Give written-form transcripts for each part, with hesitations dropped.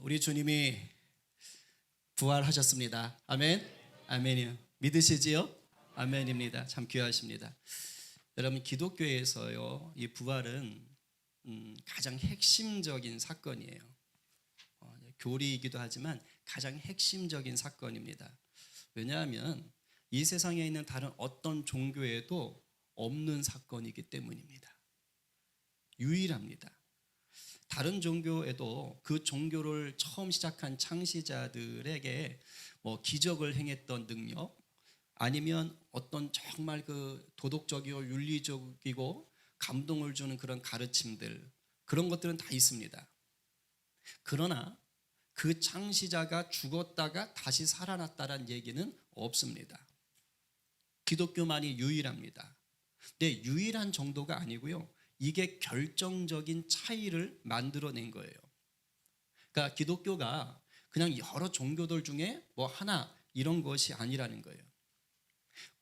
우리 주님이 부활하셨습니다. 아멘. 아멘이요. 믿으시지요? 아멘입니다. 참 귀하십니다. 여러분, 기독교에서요, 이 부활은 가장 핵심적인 사건이에요. 교리이기도 하지만 가장 핵심적인 사건입니다. 왜냐하면 이 세상에 있는 다른 어떤 종교에도 없는 사건이기 때문입니다. 유일합니다. 다른 종교에도 그 종교를 처음 시작한 창시자들에게 기적을 행했던 능력, 아니면 어떤 정말 그 도덕적이고 윤리적이고 감동을 주는 그런 가르침들, 그런 것들은 다 있습니다. 그러나 그 창시자가 죽었다가 다시 살아났다는 얘기는 없습니다. 기독교만이 유일합니다. 근데 유일한 정도가 아니고요, 이게 결정적인 차이를 만들어낸 거예요. 그러니까 기독교가 그냥 여러 종교들 중에 하나 이런 것이 아니라는 거예요.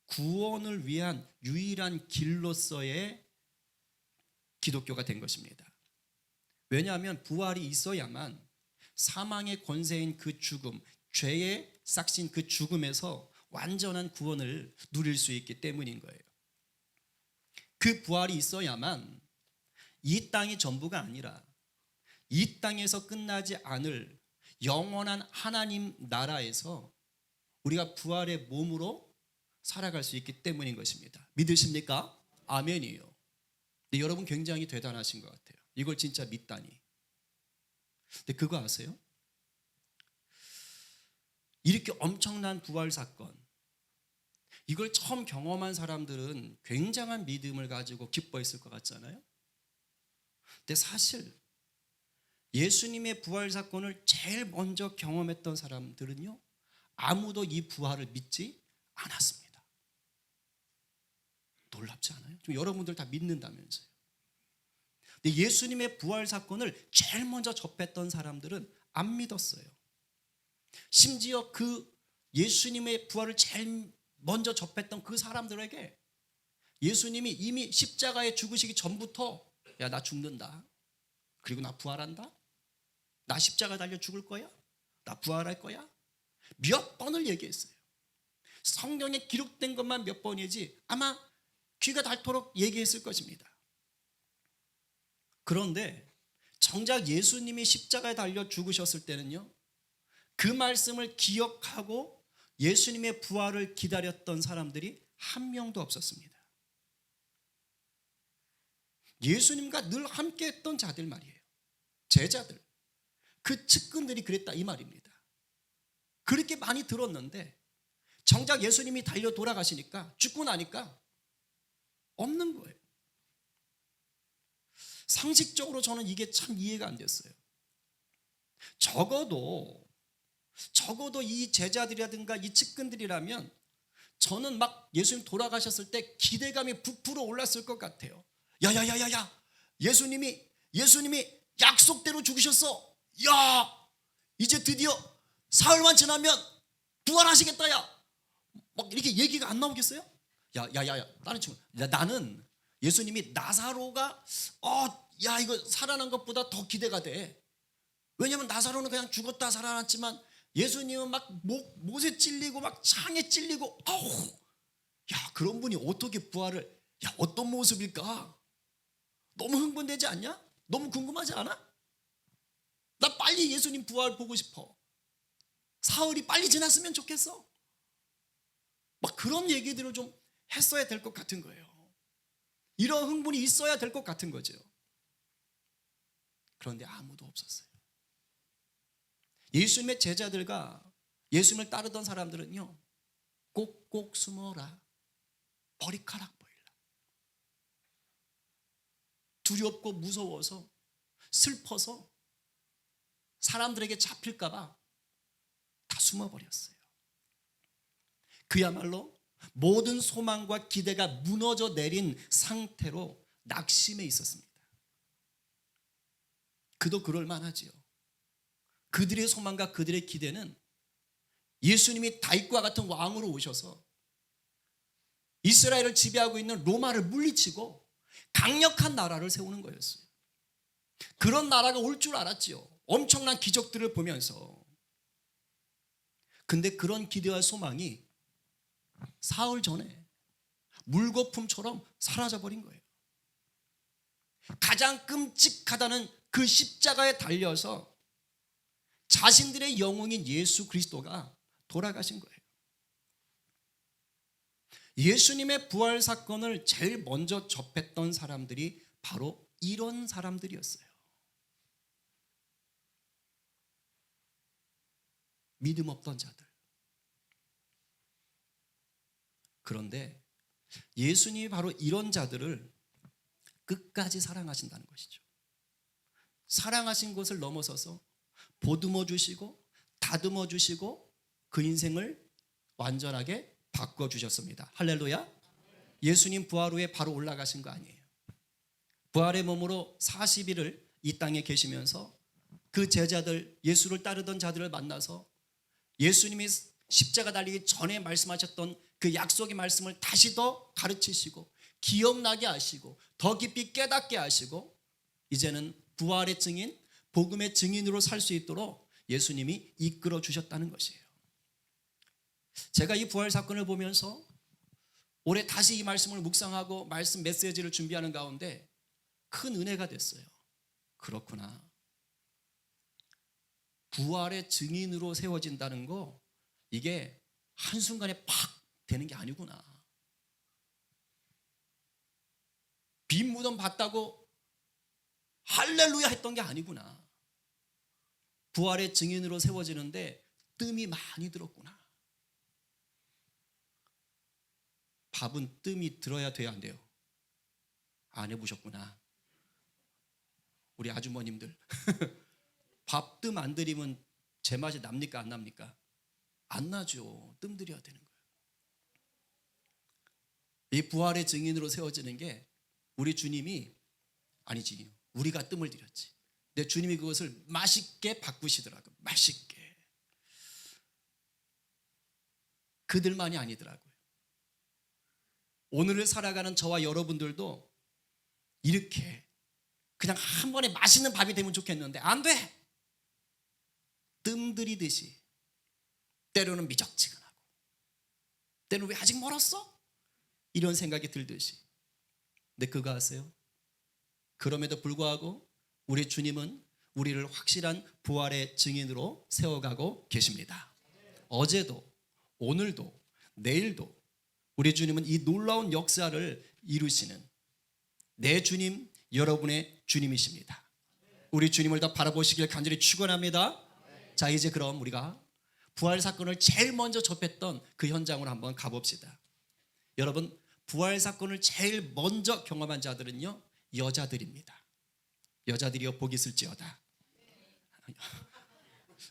구원을 위한 유일한 길로서의 기독교가 된 것입니다. 왜냐하면 부활이 있어야만 사망의 권세인 그 죽음, 죄의 싹신 그 죽음에서 완전한 구원을 누릴 수 있기 때문인 거예요. 그 부활이 있어야만 이 땅이 전부가 아니라 이 땅에서 끝나지 않을 영원한 하나님 나라에서 우리가 부활의 몸으로 살아갈 수 있기 때문인 것입니다. 믿으십니까? 아멘이에요. 근데 여러분 굉장히 대단하신 것 같아요. 이걸 진짜 믿다니. 근데 그거 아세요? 이렇게 엄청난 부활 사건, 이걸 처음 경험한 사람들은 굉장한 믿음을 가지고 기뻐했을 것 같잖아요. 근데 사실 예수님의 부활 사건을 제일 먼저 경험했던 사람들은요, 아무도 이 부활을 믿지 않았습니다. 놀랍지 않아요? 지금 여러분들 다 믿는다면서요. 근데 예수님의 부활 사건을 제일 먼저 접했던 사람들은 안 믿었어요. 심지어 그 예수님의 부활을 제일 먼저 접했던 그 사람들에게 예수님이 이미 십자가에 죽으시기 전부터, 야, 나 죽는다, 그리고 나 부활한다, 나 십자가 달려 죽을 거야, 나 부활할 거야, 몇 번을 얘기했어요. 성경에 기록된 것만 몇 번이지 아마 귀가 닳도록 얘기했을 것입니다. 그런데 정작 예수님이 십자가에 달려 죽으셨을 때는요, 그 말씀을 기억하고 예수님의 부활을 기다렸던 사람들이 한 명도 없었습니다. 예수님과 늘 함께 했던 자들 말이에요. 제자들, 그 측근들이 그랬다 이 말입니다. 그렇게 많이 들었는데 정작 예수님이 달려 돌아가시니까, 죽고 나니까 없는 거예요. 상식적으로 저는 이게 참 이해가 안 됐어요. 적어도 이 제자들이라든가 이 측근들이라면 저는 막 예수님 돌아가셨을 때 기대감이 부풀어 올랐을 것 같아요. 야야야야야, 예수님이 약속대로 죽으셨어. 야, 이제 드디어 사흘만 지나면 부활하시겠다. 야, 막 이렇게 얘기가 안 나오겠어요? 야야야야, 다른 친구, 나는 예수님이 나사로가 야, 이거 살아난 것보다 더 기대가 돼. 왜냐면 나사로는 그냥 죽었다 살아났지만 예수님은 막 못에 찔리고 막 창에 찔리고, 야, 그런 분이 어떻게 부활을, 야, 어떤 모습일까? 너무 흥분되지 않냐? 너무 궁금하지 않아? 나 빨리 예수님 부활 보고 싶어. 사흘이 빨리 지났으면 좋겠어. 막 그런 얘기들을 좀 했어야 될 것 같은 거예요. 이런 흥분이 있어야 될 것 같은 거죠. 그런데 아무도 없었어요. 예수님의 제자들과 예수님을 따르던 사람들은요, 꼭꼭 숨어라, 머리카락 보일라, 두렵고 무서워서, 슬퍼서 사람들에게 잡힐까 봐 다 숨어버렸어요. 그야말로 모든 소망과 기대가 무너져 내린 상태로 낙심해 있었습니다. 그도 그럴 만하지요. 그들의 소망과 그들의 기대는 예수님이 다윗과 같은 왕으로 오셔서 이스라엘을 지배하고 있는 로마를 물리치고 강력한 나라를 세우는 거였어요. 그런 나라가 올 줄 알았지요. 엄청난 기적들을 보면서, 근데 그런 기대와 소망이 사흘 전에 물거품처럼 사라져버린 거예요. 가장 끔찍하다는 그 십자가에 달려서 자신들의 영웅인 예수 그리스도가 돌아가신 거예요. 예수님의 부활 사건을 제일 먼저 접했던 사람들이 바로 이런 사람들이었어요. 믿음 없던 자들. 그런데 예수님이 바로 이런 자들을 끝까지 사랑하신다는 것이죠. 사랑하신 것을 넘어서서 보듬어 주시고 다듬어 주시고 그 인생을 완전하게 바꿔주셨습니다. 할렐루야. 예수님 부활 후에 바로 올라가신 거 아니에요. 부활의 몸으로 40일을 이 땅에 계시면서 그 제자들, 예수를 따르던 자들을 만나서 예수님이 십자가 달리기 전에 말씀하셨던 그 약속의 말씀을 다시 더 가르치시고 기억나게 하시고 더 깊이 깨닫게 하시고 이제는 부활의 증인, 복음의 증인으로 살 수 있도록 예수님이 이끌어 주셨다는 것이에요. 제가 이 부활 사건을 보면서 올해 다시 이 말씀을 묵상하고 말씀 메시지를 준비하는 가운데 큰 은혜가 됐어요. 그렇구나. 부활의 증인으로 세워진다는 거, 이게 한순간에 팍 되는 게 아니구나. 빈 무덤 봤다고 할렐루야 했던 게 아니구나. 부활의 증인으로 세워지는데 뜸이 많이 들었구나. 밥은 뜸이 들어야 돼요, 안 돼요? 안 해보셨구나. 우리 아주머님들 밥 뜸 안 들이면 제맛이 납니까 안 납니까? 안 나죠. 뜸 들여야 되는 거예요. 이 부활의 증인으로 세워지는 게 우리 주님이, 아니지, 우리가 뜸을 들였지. 근데 주님이 그것을 맛있게 바꾸시더라고요. 맛있게. 그들만이 아니더라고요. 오늘을 살아가는 저와 여러분들도 이렇게 그냥 한 번에 맛있는 밥이 되면 좋겠는데 안 돼. 뜸 들이듯이 때로는 미적지근하고 때로는 왜 아직 멀었어? 이런 생각이 들듯이. 근데 그거 아세요? 그럼에도 불구하고 우리 주님은 우리를 확실한 부활의 증인으로 세워가고 계십니다. 어제도 오늘도 내일도 우리 주님은 이 놀라운 역사를 이루시는 내 주님, 여러분의 주님이십니다. 우리 주님을 더 바라보시길 간절히 축원합니다. 자, 이제 그럼 우리가 부활 사건을 제일 먼저 접했던 그 현장으로 한번 가봅시다. 여러분, 부활 사건을 제일 먼저 경험한 자들은요, 여자들입니다. 여자들이여 복이 있을지어다.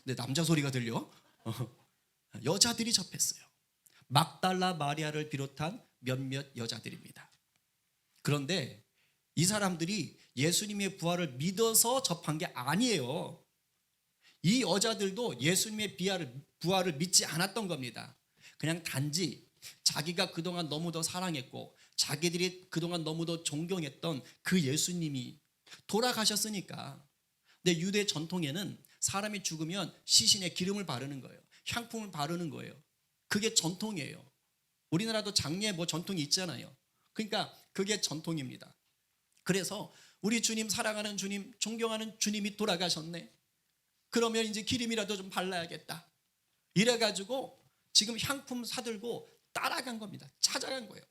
근데 남자 소리가 들려? 여자들이 접했어요. 막달라 마리아를 비롯한 몇몇 여자들입니다. 그런데 이 사람들이 예수님의 부활을 믿어서 접한 게 아니에요. 이 여자들도 예수님의 부활을 믿지 않았던 겁니다. 그냥 단지 자기가 그동안 너무도 사랑했고 자기들이 그동안 너무도 존경했던 그 예수님이 돌아가셨으니까. 근데 유대 전통에는 사람이 죽으면 시신에 기름을 바르는 거예요. 향품을 바르는 거예요. 그게 전통이에요. 우리나라도 장례 뭐 전통이 있잖아요. 그러니까 그게 전통입니다. 그래서 우리 주님, 사랑하는 주님, 존경하는 주님이 돌아가셨네. 그러면 이제 기름이라도 좀 발라야겠다. 이래가지고 지금 향품 사들고 따라간 겁니다. 찾아간 거예요.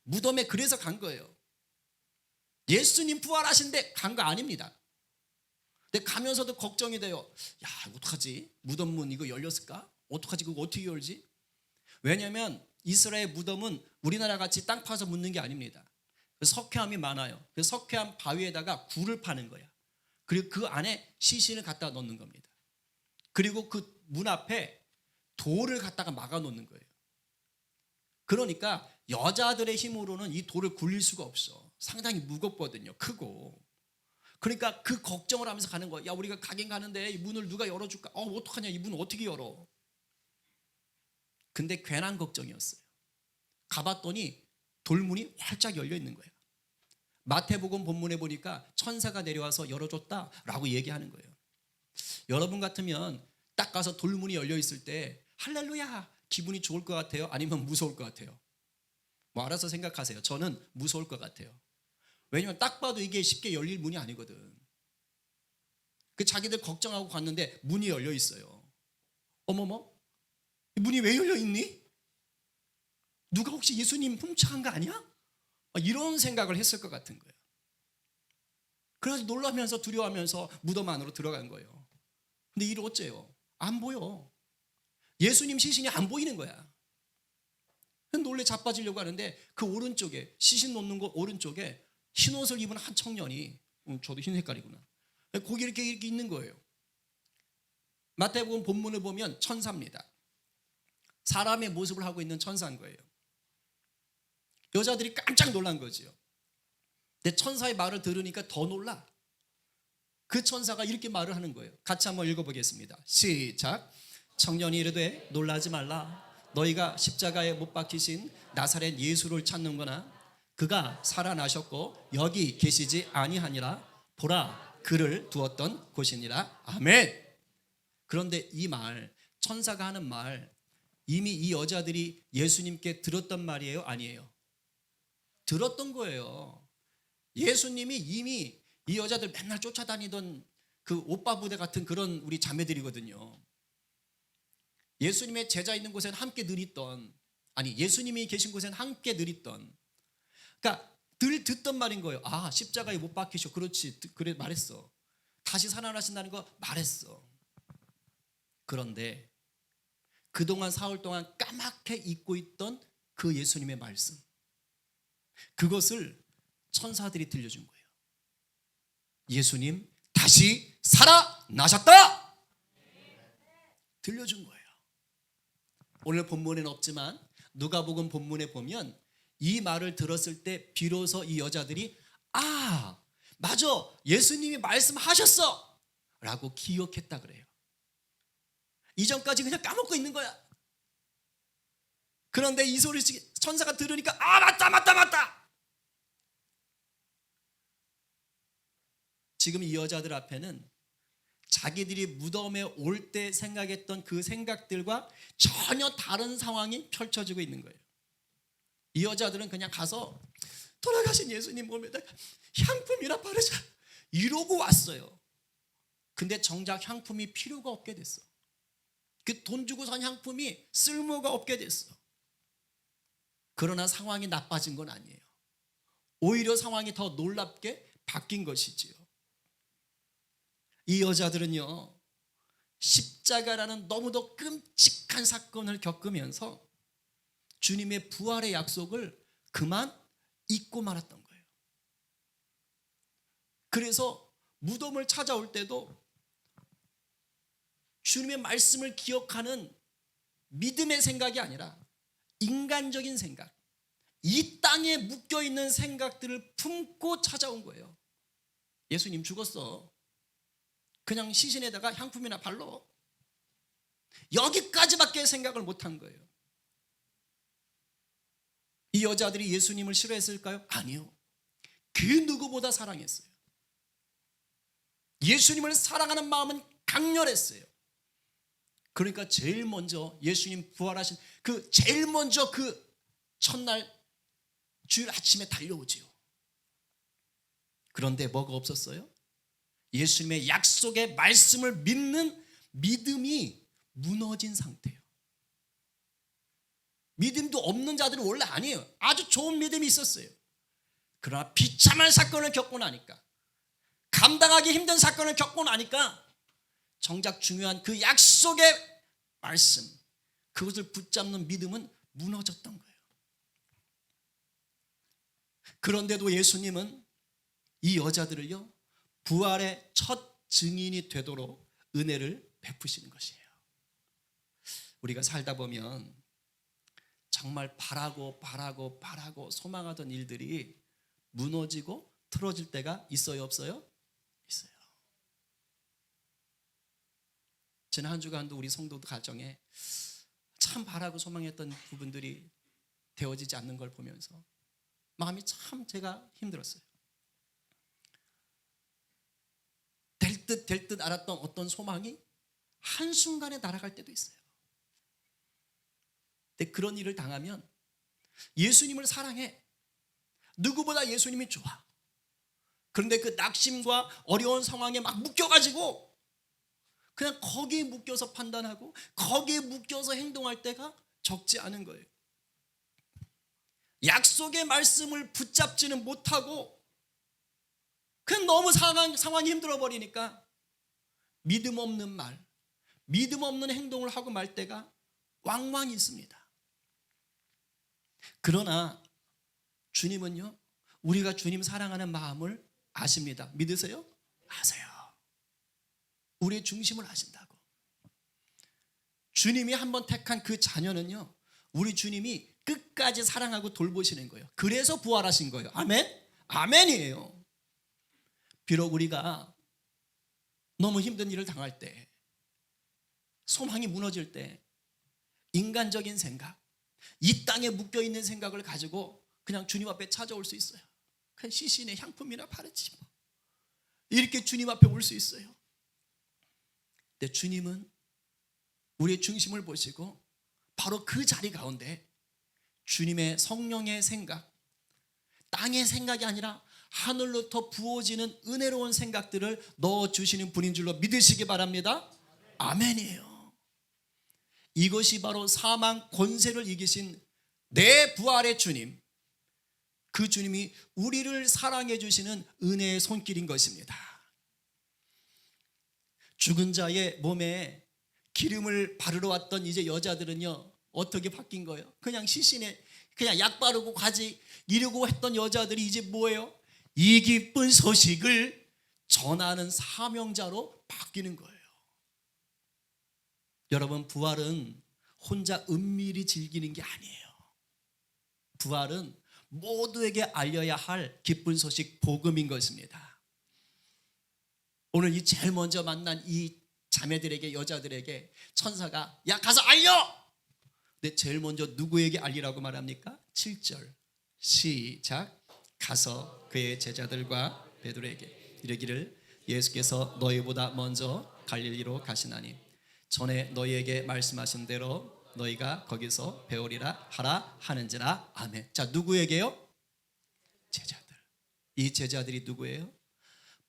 무덤에 그래서 간 거예요. 예수님 부활하신데 간 거 아닙니다. 근데 가면서도 걱정이 돼요. 야, 어떡하지? 무덤 문 이거 열렸을까? 어떡하지? 그거 어떻게 열지? 왜냐하면 이스라엘 무덤은 우리나라 같이 땅 파서 묻는 게 아닙니다. 석회암이 많아요. 그 석회암 바위에다가 굴을 파는 거야. 그리고 그 안에 시신을 갖다 넣는 겁니다. 그리고 그 문 앞에 돌을 갖다가 막아 놓는 거예요. 그러니까 여자들의 힘으로는 이 돌을 굴릴 수가 없어. 상당히 무겁거든요. 크고. 그러니까 그 걱정을 하면서 가는 거야. 야, 우리가 가긴 가는데 이 문을 누가 열어줄까? 어떡하냐? 이 문 어떻게 열어? 근데 괜한 걱정이었어요. 가봤더니 돌문이 활짝 열려 있는 거예요. 마태복음 본문에 보니까 천사가 내려와서 열어줬다라고 얘기하는 거예요. 여러분 같으면 딱 가서 돌문이 열려 있을 때 할렐루야 기분이 좋을 것 같아요? 아니면 무서울 것 같아요? 뭐 알아서 생각하세요. 저는 무서울 것 같아요. 왜냐면 딱 봐도 이게 쉽게 열릴 문이 아니거든. 그 자기들 걱정하고 갔는데 문이 열려 있어요. 어머머, 문이 왜 열려 있니? 누가 혹시 예수님 훔쳐간 거 아니야? 이런 생각을 했을 것 같은 거예요. 그래서 놀라면서 두려워하면서 무덤 안으로 들어간 거예요. 근데 이를 어째요? 안 보여. 예수님 시신이 안 보이는 거야. 놀래 자빠지려고 하는데 그 오른쪽에 시신 놓는 곳 오른쪽에 흰 옷을 입은 한 청년이 저도 흰 색깔이구나. 거기 이렇게 있는 거예요. 마태복음 본문을 보면 천사입니다. 사람의 모습을 하고 있는 천사인 거예요. 여자들이 깜짝 놀란 거지요. 근데 천사의 말을 들으니까 더 놀라. 그 천사가 이렇게 말을 하는 거예요. 같이 한번 읽어보겠습니다. 시작. 청년이 이르되 놀라지 말라. 너희가 십자가에 못 박히신 나사렛 예수를 찾는구나. 그가 살아나셨고 여기 계시지 아니하니라. 보라 그를 두었던 곳이니라. 아멘. 그런데 이 말, 천사가 하는 말, 이미 이 여자들이 예수님께 들었던 말이에요? 아니에요? 들었던 거예요. 예수님이 이미 이 여자들 맨날 쫓아다니던 그 오빠 부대 같은 그런 우리 자매들이거든요. 예수님의 제자 있는 곳에는 함께 늘 있던, 아니 예수님이 계신 곳에는 함께 늘 있던, 그러니까 늘 듣던 말인 거예요. 아, 십자가에 못 박히셔. 그렇지, 그래 말했어. 다시 살아나신다는 거 말했어. 그런데 그동안 사흘 동안 까맣게 잊고 있던 그 예수님의 말씀, 그것을 천사들이 들려준 거예요. 예수님 다시 살아나셨다! 들려준 거예요. 오늘 본문에는 없지만 누가복음 본문에 보면 이 말을 들었을 때 비로소 이 여자들이 아, 맞아, 예수님이 말씀하셨어! 라고 기억했다 그래요. 이전까지 그냥 까먹고 있는 거야. 그런데 이 소리 천사가 들으니까 아, 맞다. 지금 이 여자들 앞에는 자기들이 무덤에 올 때 생각했던 그 생각들과 전혀 다른 상황이 펼쳐지고 있는 거예요. 이 여자들은 그냥 가서 돌아가신 예수님 몸에다가 향품이나 바르자 이러고 왔어요. 근데 정작 향품이 필요가 없게 됐어. 그 돈 주고 산 향품이 쓸모가 없게 됐어. 그러나 상황이 나빠진 건 아니에요. 오히려 상황이 더 놀랍게 바뀐 것이지요. 이 여자들은요, 십자가라는 너무도 끔찍한 사건을 겪으면서 주님의 부활의 약속을 그만 잊고 말았던 거예요. 그래서 무덤을 찾아올 때도 주님의 말씀을 기억하는 믿음의 생각이 아니라 인간적인 생각, 이 땅에 묶여있는 생각들을 품고 찾아온 거예요. 예수님 죽었어. 그냥 시신에다가 향품이나 발로. 여기까지밖에 생각을 못한 거예요. 이 여자들이 예수님을 싫어했을까요? 아니요. 그 누구보다 사랑했어요. 예수님을 사랑하는 마음은 강렬했어요. 그러니까 제일 먼저 예수님 부활하신 제일 먼저 그 첫날 주일 아침에 달려오지요. 그런데 뭐가 없었어요? 예수님의 약속의 말씀을 믿는 믿음이 무너진 상태예요. 믿음도 없는 자들은 원래 아니에요. 아주 좋은 믿음이 있었어요. 그러나 비참한 사건을 겪고 나니까, 감당하기 힘든 사건을 겪고 나니까 정작 중요한 그 약속의 말씀, 그것을 붙잡는 믿음은 무너졌던 거예요. 그런데도 예수님은 이 여자들을요, 부활의 첫 증인이 되도록 은혜를 베푸시는 것이에요. 우리가 살다 보면 정말 바라고 소망하던 일들이 무너지고 틀어질 때가 있어요, 없어요? 있어요. 지난 한 주간도 우리 성도 가정에 참 바라고 소망했던 부분들이 되어지지 않는 걸 보면서 마음이 참 제가 힘들었어요. 될 될 듯 알았던 어떤 소망이 한순간에 날아갈 때도 있어요. 근데 그런 일을 당하면 예수님을 사랑해. 누구보다 예수님이 좋아. 그런데 그 낙심과 어려운 상황에 막 묶여가지고 그냥 거기에 묶여서 판단하고 거기에 묶여서 행동할 때가 적지 않은 거예요. 약속의 말씀을 붙잡지는 못하고 그냥 너무 상황이 힘들어 버리니까 믿음 없는 말, 믿음 없는 행동을 하고 말 때가 왕왕 있습니다. 그러나 주님은요, 우리가 주님 사랑하는 마음을 아십니다. 믿으세요? 아세요. 우리의 중심을 아신다고. 주님이 한번 택한 그 자녀는요, 우리 주님이 끝까지 사랑하고 돌보시는 거예요. 그래서 부활하신 거예요. 아멘? 아멘이에요. 비록 우리가 너무 힘든 일을 당할 때, 소망이 무너질 때, 인간적인 생각, 이 땅에 묶여있는 생각을 가지고 그냥 주님 앞에 찾아올 수 있어요. 그냥 시신의 향품이나 바르지 뭐. 이렇게 주님 앞에 올 수 있어요. 근데 주님은 우리의 중심을 보시고 바로 그 자리 가운데 주님의 성령의 생각, 땅의 생각이 아니라 하늘로부터 부어지는 은혜로운 생각들을 넣어주시는 분인 줄로 믿으시기 바랍니다. 아멘이에요. 이것이 바로 사망 권세를 이기신 내 부활의 주님, 그 주님이 우리를 사랑해 주시는 은혜의 손길인 것입니다. 죽은 자의 몸에 기름을 바르러 왔던 이제 여자들은요, 어떻게 바뀐 거예요? 그냥 시신에 그냥 약 바르고 가지 이러고 했던 여자들이 이제 뭐예요? 이 기쁜 소식을 전하는 사명자로 바뀌는 거예요. 여러분, 부활은 혼자 은밀히 즐기는 게 아니에요. 부활은 모두에게 알려야 할 기쁜 소식, 복음인 것입니다. 오늘 이 제일 먼저 만난 이 자매들에게, 여자들에게 천사가 야 가서 알려! 근데 제일 먼저 누구에게 알리라고 말합니까? 7절 시작. 가서 그의 제자들과 베드로에게 이르기를 예수께서 너희보다 먼저 갈릴리로 가시나니 전에 너희에게 말씀하신 대로 너희가 거기서 배우리라 하라 하는지라. 아멘. 자, 누구에게요? 제자들. 이 제자들이 누구예요?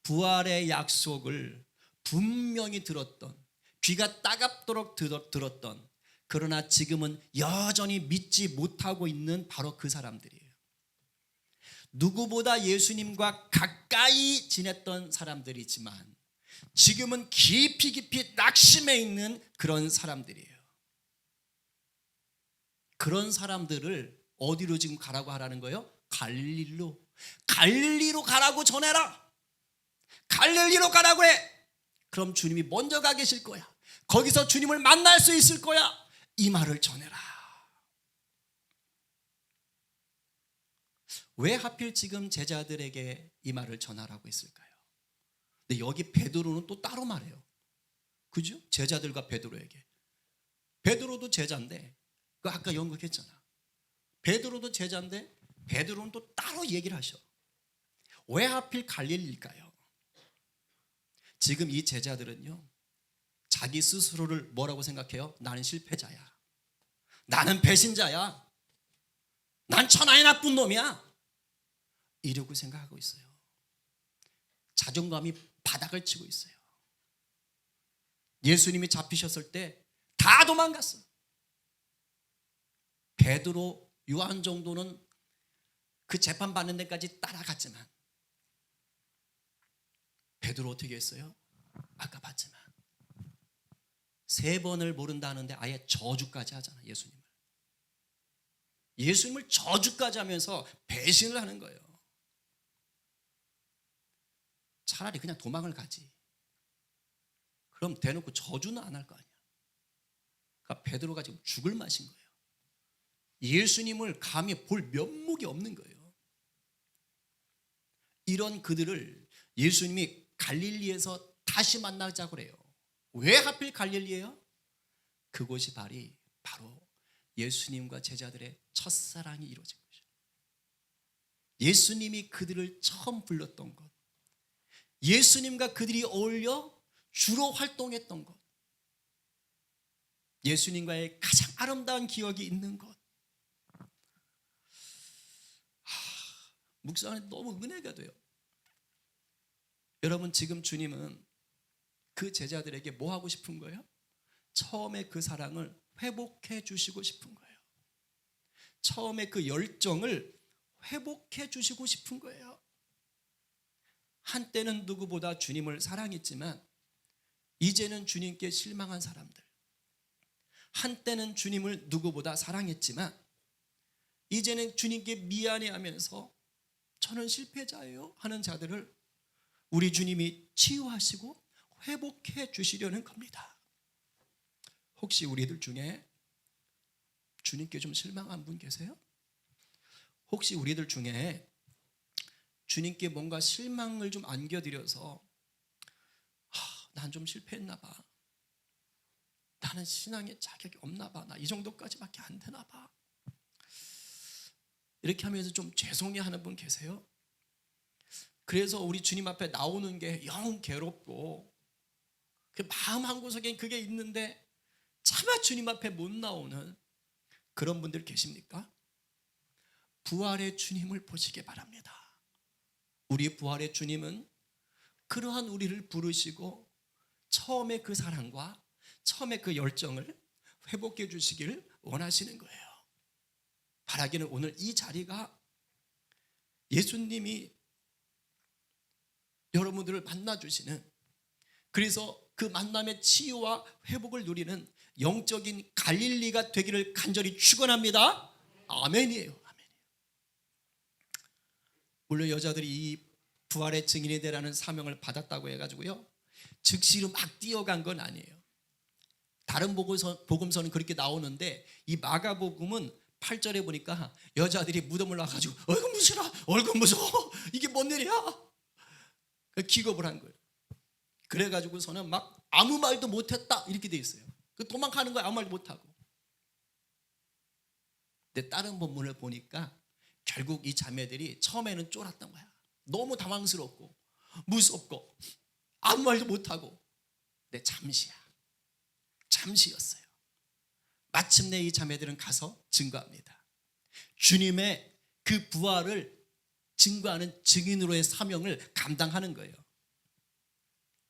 부활의 약속을 분명히 들었던, 귀가 따갑도록 들었던, 그러나 지금은 여전히 믿지 못하고 있는 바로 그 사람들이에요. 누구보다 예수님과 가까이 지냈던 사람들이지만 지금은 깊이 깊이 낙심해 있는 그런 사람들이에요. 그런 사람들을 어디로 지금 가라고 하라는 거예요? 갈릴리로. 갈릴리로 가라고 전해라. 갈릴리로 가라고 해. 그럼 주님이 먼저 가 계실 거야. 거기서 주님을 만날 수 있을 거야. 이 말을 전해라. 왜 하필 지금 제자들에게 이 말을 전하라고 했을까요? 근데 여기 베드로는 또 따로 말해요. 그죠? 제자들과 베드로에게. 베드로도 제자인데, 그 아까 연극했잖아. 베드로도 제자인데 베드로는 또 따로 얘기를 하셔. 왜 하필 갈릴리일까요? 지금 이 제자들은요, 자기 스스로를 뭐라고 생각해요? 나는 실패자야. 나는 배신자야. 난 천하의 나쁜 놈이야. 이러고 생각하고 있어요. 자존감이 바닥을 치고 있어요. 예수님이 잡히셨을 때 다 도망갔어. 베드로, 요한 정도는 그 재판 받는 데까지 따라갔지만 베드로 어떻게 했어요? 아까 봤지만 3번을 모른다는데 아예 저주까지 하잖아. 예수님을 저주까지 하면서 배신을 하는 거예요. 차라리 그냥 도망을 가지. 그럼 대놓고 저주는 안 할 거 아니야. 그러니까 베드로가 지금 죽을 맛인 거예요. 예수님을 감히 볼 면목이 없는 거예요. 이런 그들을 예수님이 갈릴리에서 다시 만나자고 그래요. 왜 하필 갈릴리예요? 그곳이 바로 예수님과 제자들의 첫사랑이 이루어진 거죠. 예수님이 그들을 처음 불렀던 곳, 예수님과 그들이 어울려 주로 활동했던 것, 예수님과의 가장 아름다운 기억이 있는 것. 묵상하는 너무 은혜가 돼요. 여러분, 지금 주님은 그 제자들에게 뭐 하고 싶은 거예요? 처음에 그 사랑을 회복해 주시고 싶은 거예요. 처음에 그 열정을 회복해 주시고 싶은 거예요. 한때는 누구보다 주님을 사랑했지만 이제는 주님께 실망한 사람들, 한때는 주님을 누구보다 사랑했지만 이제는 주님께 미안해하면서 저는 실패자예요 하는 자들을 우리 주님이 치유하시고 회복해 주시려는 겁니다. 혹시 우리들 중에 주님께 좀 실망한 분 계세요? 혹시 우리들 중에 주님께 뭔가 실망을 좀 안겨드려서 난 좀 실패했나 봐, 나는 신앙에 자격이 없나 봐, 나 이 정도까지밖에 안 되나 봐, 이렇게 하면서 좀 죄송해하는 분 계세요? 그래서 우리 주님 앞에 나오는 게 영 괴롭고 그 마음 한구석엔 그게 있는데 차마 주님 앞에 못 나오는 그런 분들 계십니까? 부활의 주님을 보시기 바랍니다. 우리 부활의 주님은 그러한 우리를 부르시고 처음에 그 사랑과 처음에 그 열정을 회복해 주시기를 원하시는 거예요. 바라기는 오늘 이 자리가 예수님이 여러분들을 만나주시는, 그래서 그 만남의 치유와 회복을 누리는 영적인 갈릴리가 되기를 간절히 축원합니다. 아멘이에요. 아멘. 물론 여자들이 이 부활의 증인이 되라는 사명을 받았다고 해가지고요 즉시로 막 뛰어간 건 아니에요. 다른 복음서는 그렇게 나오는데 이 마가복음은 8절에 보니까 여자들이 무덤을 나가지고 얼굴 무서라, 얼굴 무서워, 이게 뭔 일이야, 기겁을 한 거예요. 그래가지고서는 막 아무 말도 못했다 이렇게 돼 있어요. 도망가는 거예요, 아무 말도 못하고. 근데 다른 본문을 보니까 결국 이 자매들이 처음에는 쫄았던 거야. 너무 당황스럽고 무섭고 아무 말도 못하고. 근데 잠시였어요. 마침내 이 자매들은 가서 증거합니다. 주님의 그 부활을 증거하는 증인으로의 사명을 감당하는 거예요.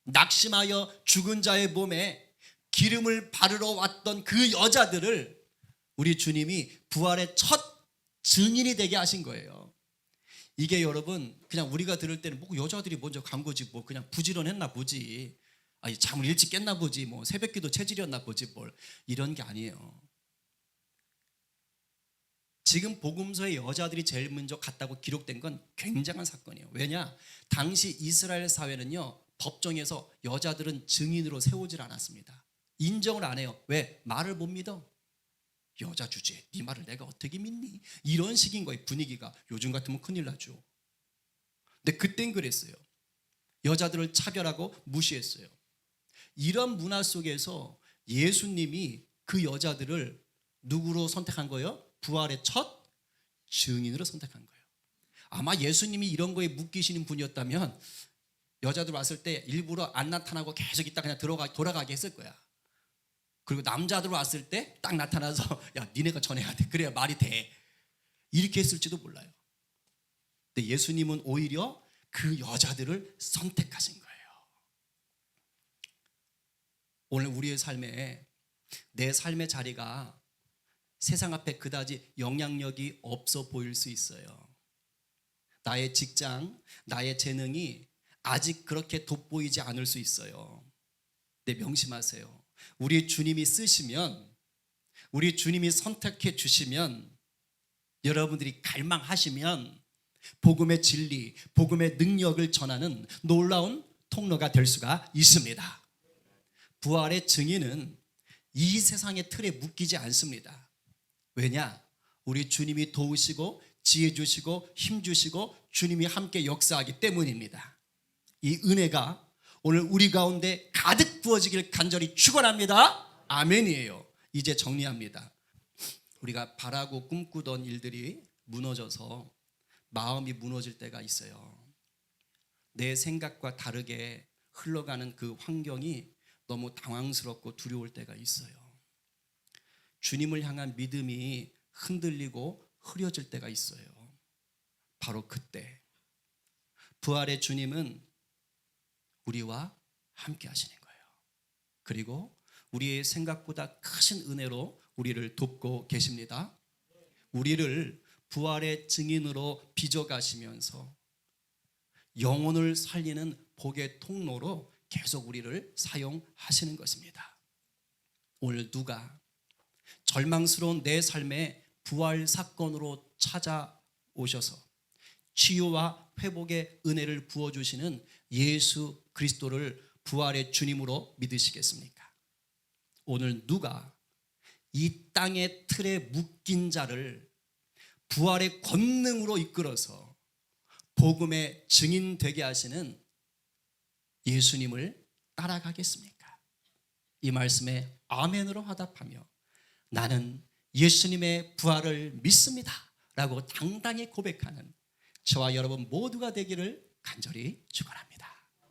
낙심하여 죽은 자의 몸에 기름을 바르러 왔던 그 여자들을 우리 주님이 부활의 첫 증인이 되게 하신 거예요. 이게 여러분 그냥 우리가 들을 때는 뭐 여자들이 먼저 간 거지, 뭐 그냥 부지런했나 보지, 잠을 일찍 깼나 보지, 뭐 새벽기도 체질이었나 보지, 뭘 이런 게 아니에요. 지금 복음서에 여자들이 제일 먼저 갔다고 기록된 건 굉장한 사건이에요. 왜냐? 당시 이스라엘 사회는요 법정에서 여자들은 증인으로 세우질 않았습니다. 인정을 안 해요. 왜? 말을 못 믿어. 여자 주제에 네 말을 내가 어떻게 믿니? 이런 식인 거예요. 분위기가. 요즘 같으면 큰일 나죠. 근데 그땐 그랬어요. 여자들을 차별하고 무시했어요. 이런 문화 속에서 예수님이 그 여자들을 누구로 선택한 거예요? 부활의 첫 증인으로 선택한 거예요. 아마 예수님이 이런 거에 묶이시는 분이었다면 여자들 왔을 때 일부러 안 나타나고 계속 있다 그냥 돌아가게 했을 거야. 그리고 남자들 왔을 때 딱 나타나서 야 니네가 전해야 돼, 그래야 말이 돼, 이렇게 했을지도 몰라요. 근데 예수님은 오히려 그 여자들을 선택하신 거예요. 오늘 우리의 삶에 내 삶의 자리가 세상 앞에 그다지 영향력이 없어 보일 수 있어요. 나의 직장, 나의 재능이 아직 그렇게 돋보이지 않을 수 있어요. 근데 명심하세요. 우리 주님이 쓰시면, 우리 주님이 선택해 주시면, 여러분들이 갈망하시면 복음의 진리, 복음의 능력을 전하는 놀라운 통로가 될 수가 있습니다. 부활의 증인은 이 세상의 틀에 묶이지 않습니다. 왜냐? 우리 주님이 도우시고 지혜 주시고 힘 주시고 주님이 함께 역사하기 때문입니다. 이 은혜가 오늘 우리 가운데 가득 부어지길 간절히 축원합니다. 아멘이에요. 이제 정리합니다. 우리가 바라고 꿈꾸던 일들이 무너져서 마음이 무너질 때가 있어요. 내 생각과 다르게 흘러가는 그 환경이 너무 당황스럽고 두려울 때가 있어요. 주님을 향한 믿음이 흔들리고 흐려질 때가 있어요. 바로 그때 부활의 주님은 우리와 함께 하시는 거예요. 그리고 우리의 생각보다 크신 은혜로 우리를 돕고 계십니다. 우리를 부활의 증인으로 빚어가시면서 영혼을 살리는 복의 통로로 계속 우리를 사용하시는 것입니다. 오늘 누가 절망스러운 내 삶에 부활 사건으로 찾아오셔서 치유와 회복의 은혜를 부어주시는 예수 그리스도를 부활의 주님으로 믿으시겠습니까? 오늘 누가 이 땅의 틀에 묶인 자를 부활의 권능으로 이끌어서 복음의 증인 되게 하시는 예수님을 따라가겠습니까? 이 말씀에 아멘으로 화답하며 나는 예수님의 부활을 믿습니다 라고 당당히 고백하는 저와 여러분 모두가 되기를 간절히 축원합니다.